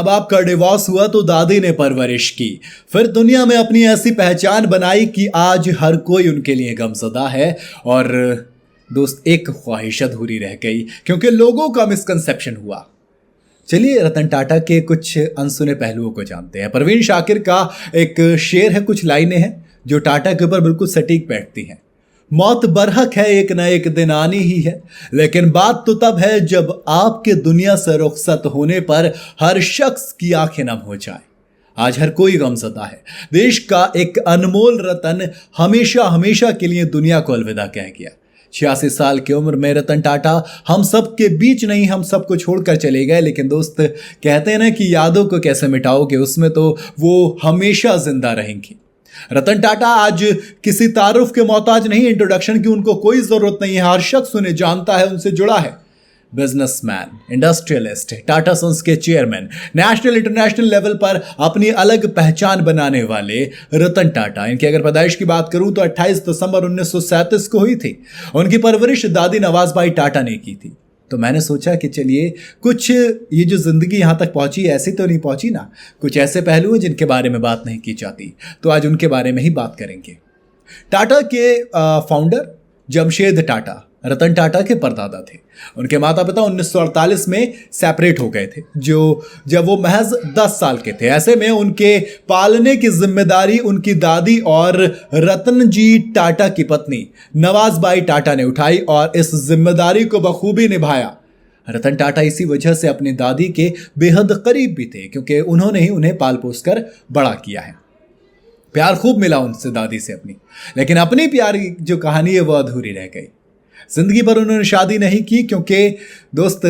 माँ बाप का डिवोर्स हुआ तो दादी ने परवरिश की। फिर दुनिया में अपनी ऐसी पहचान बनाई कि आज हर कोई उनके लिए गमज़दा है। और दोस्त, एक ख्वाहिश अधूरी रह गई क्योंकि लोगों का मिसकंसेप्शन हुआ। चलिए रतन टाटा के कुछ अनसुने पहलुओं को जानते हैं। परवीन शाकिर का एक शेर है, कुछ लाइनें हैं जो टाटा के ऊपर बिल्कुल सटीक बैठती हैं। मौत बरहक है, एक न एक दिन आनी ही है, लेकिन बात तो तब है जब आपके दुनिया से रुखसत होने पर हर शख्स की आंखें नम हो जाए। आज हर कोई गमज़दा है। देश का एक अनमोल रतन हमेशा हमेशा के लिए दुनिया को अलविदा कह गया। 86 साल की उम्र में रतन टाटा हम सब के बीच नहीं, हम सबको छोड़कर चले गए। लेकिन दोस्त, कहते हैं ना कि यादों को कैसे मिटाओगे, उसमें तो वो हमेशा जिंदा रहेंगी। रतन टाटा आज किसी तारुफ के मोहताज नहीं, इंट्रोडक्शन की उनको कोई जरूरत नहीं है। हर शख्स उन्हें जानता है, उनसे जुड़ा है। बिजनेसमैन, इंडस्ट्रियलिस्ट, टाटा सन्स के चेयरमैन, नेशनल इंटरनेशनल लेवल पर अपनी अलग पहचान बनाने वाले रतन टाटा। इनकी अगर पैदाइश की बात करूं तो 28 दिसंबर 1937 को हुई थी। उनकी परवरिश दादी नवाजबाई टाटा ने की थी। तो मैंने सोचा कि चलिए कुछ ये जो जिंदगी यहाँ तक पहुंची ऐसी तो नहीं पहुंची ना, कुछ ऐसे पहलू हैं जिनके बारे में बात नहीं की जाती, तो आज उनके बारे में ही बात करेंगे। टाटा के फाउंडर जमशेद टाटा रतन टाटा के परदादा थे। उनके माता पिता 1948 में सेपरेट हो गए थे, जब वो महज 10 साल के थे। ऐसे में उनके पालने की जिम्मेदारी उनकी दादी और रतन जी टाटा की पत्नी नवाजबाई टाटा ने उठाई और इस जिम्मेदारी को बखूबी निभाया। रतन टाटा इसी वजह से अपनी दादी के बेहद करीब भी थे, क्योंकि उन्होंने ही उन्हें पाल पोस कर बड़ा किया है। प्यार खूब मिला उनसे, दादी से अपनी, लेकिन अपनी प्यार की जो कहानी है वो अधूरी रह गई। जिंदगी भर उन्होंने शादी नहीं की, क्योंकि दोस्त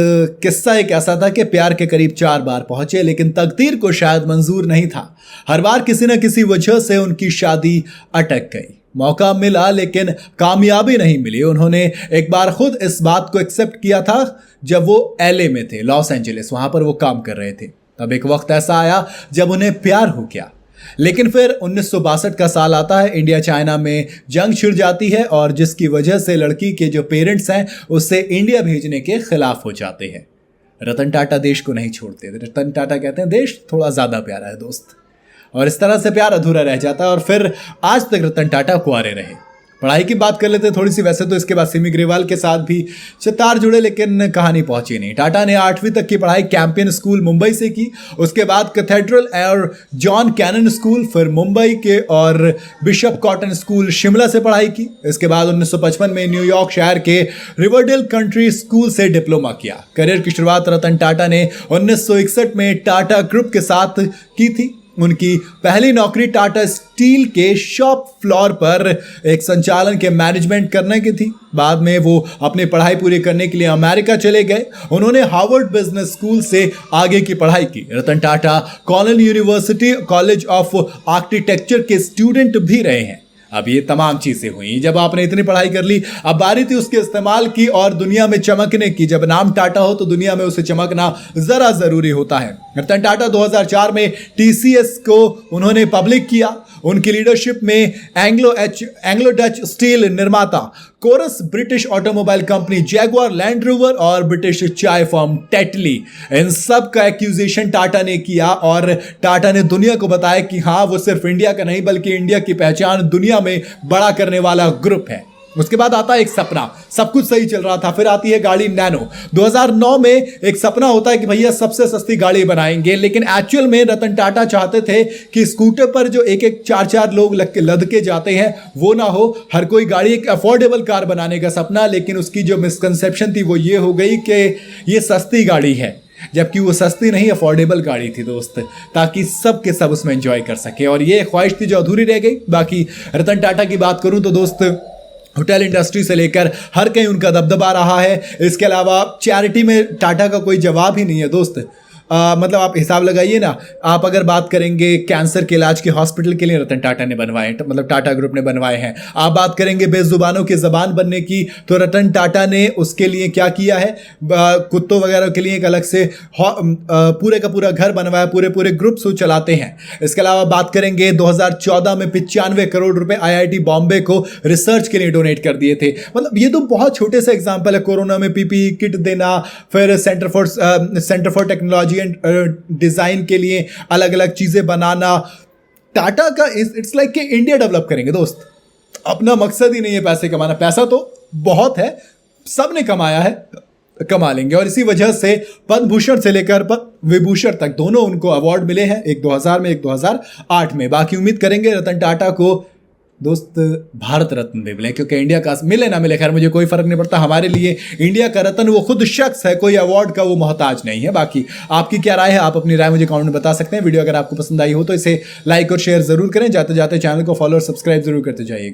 किस्सा एक ऐसा था कि प्यार के करीब 4 बार पहुंचे, लेकिन तकदीर को शायद मंजूर नहीं था। हर बार किसी न किसी वजह से उनकी शादी अटक गई। मौका मिला लेकिन कामयाबी नहीं मिली। उन्होंने एक बार खुद इस बात को एक्सेप्ट किया था जब वो LA में थे, लॉस एंजलिस, वहां पर वो काम कर रहे थे। तब एक वक्त ऐसा आया जब उन्हें प्यार हो गया। लेकिन फिर 1962 का साल आता है, इंडिया चाइना में जंग छिड़ जाती है और जिसकी वजह से लड़की के जो पेरेंट्स हैं उससे इंडिया भेजने के खिलाफ हो जाते हैं। रतन टाटा देश को नहीं छोड़ते। रतन टाटा कहते हैं देश थोड़ा ज्यादा प्यारा है दोस्त, और इस तरह से प्यार अधूरा रह जाता है। और फिर आज तक रतन टाटा कुंवारे रहे। पढ़ाई की बात कर लेते हैं थोड़ी सी। वैसे तो इसके बाद सिमी ग्रेवाल के साथ भी तार जुड़े, लेकिन कहानी पहुंची नहीं। टाटा ने 8वीं तक की पढ़ाई कैंपियन स्कूल मुंबई से की। उसके बाद कैथेड्रल और जॉन कैनन स्कूल, फिर मुंबई के और बिशप कॉटन स्कूल शिमला से पढ़ाई की। इसके बाद 1955 में न्यूयॉर्क शहर के रिवरडेल कंट्री स्कूल से डिप्लोमा किया। करियर की शुरुआत रतन टाटा ने 1961 में टाटा ग्रुप के साथ की थी। उनकी पहली नौकरी टाटा स्टील के शॉप फ्लोर पर एक संचालन के मैनेजमेंट करने की थी। बाद में वो अपनी पढ़ाई पूरी करने के लिए अमेरिका चले गए। उन्होंने हार्वर्ड बिजनेस स्कूल से आगे की पढ़ाई की। Ratan Tata Cornell University college of architecture के स्टूडेंट भी रहे हैं। अब ये तमाम चीजें हुई जब आपने इतनी पढ़ाई कर ली, अब बारी थी उसके इस्तेमाल की और दुनिया में चमकने की। जब नाम टाटा हो तो दुनिया में उसे चमकना जरा जरूरी होता है। रतन टाटा 2004 में TCS को उन्होंने पब्लिक किया। उनकी लीडरशिप में एंग्लो डच स्टील निर्माता Corus, British automobile company Jaguar Land Rover और ब्रिटिश चाय फर्म टेटली, इन सब का एक्यूजेशन टाटा ने किया। और टाटा ने दुनिया को बताया कि हाँ, वो सिर्फ इंडिया का नहीं बल्कि इंडिया की पहचान दुनिया में बड़ा करने वाला ग्रुप है। उसके बाद आता है एक सपना। सब कुछ सही चल रहा था। फिर आती है गाड़ी नैनो। 2009 में एक सपना होता है कि भैया सबसे सस्ती गाड़ी बनाएंगे, लेकिन एक्चुअल में रतन टाटा चाहते थे कि स्कूटर पर जो एक 4 लोग लद के जाते हैं वो ना हो। हर कोई गाड़ी, एक अफोर्डेबल कार बनाने का सपना। लेकिन उसकी जो मिसकंसेप्शन थी वो ये हो गई कि ये सस्ती गाड़ी है, जबकि वो सस्ती नहीं, अफोर्डेबल गाड़ी थी दोस्त, ताकि सब के सब उसमें एंजॉय कर सके। और ये ख्वाहिश थी जो अधूरी रह गई। बाकी रतन टाटा की बात करूं तो दोस्त, होटल इंडस्ट्री से लेकर हर कहीं उनका दबदबा रहा है। इसके अलावा चैरिटी में टाटा का कोई जवाब ही नहीं है दोस्त। मतलब आप हिसाब लगाइए ना, आप अगर बात करेंगे कैंसर के इलाज के हॉस्पिटल के लिए रतन टाटा ने बनवाए, मतलब टाटा ग्रुप ने बनवाए हैं। आप बात करेंगे बेजुबानों की जबान बनने की, तो रतन टाटा ने उसके लिए क्या किया है, कुत्तों वगैरह के लिए एक अलग से पूरे का पूरा घर बनवाया, पूरे ग्रुप्स चलाते हैं। इसके अलावा बात करेंगे 2014 में 95 करोड़ रुपए IIT बॉम्बे को रिसर्च के लिए डोनेट कर दिए थे। मतलब ये तो बहुत छोटे से एग्जाम्पल है। कोरोना में PPE किट देना, फिर सेंटर फॉर टेक्नोलॉजी डिज़ाइन के लिए अलग अलग चीज़ें बनाना। टाटा का इट्स लाइक कि इंडिया डेवलप करेंगे दोस्त। अपना मकसद ही नहीं है पैसे कमाना, पैसा तो बहुत है, सब ने कमाया है, कमा लेंगे। और इसी वजह से पद्म भूषण से लेकर पद्म विभूषण तक दोनों उनको अवार्ड मिले हैं, एक 2000 में, एक 2008 में। बाकी उम्मीद करेंगे रतन टाटा को दोस्त भारत रत्न दे मिले, क्योंकि इंडिया का मिले ना मिले खैर मुझे कोई फर्क नहीं पड़ता। हमारे लिए इंडिया का रत्न वो खुद शख्स है, कोई अवार्ड का वो मोहताज नहीं है। बाकी आपकी क्या राय है, आप अपनी राय मुझे कमेंट में बता सकते हैं। वीडियो अगर आपको पसंद आई हो तो इसे लाइक और शेयर जरूर करें। जाते जाते चैनल को फॉलो और सब्सक्राइब जरूर करते जाइएगा।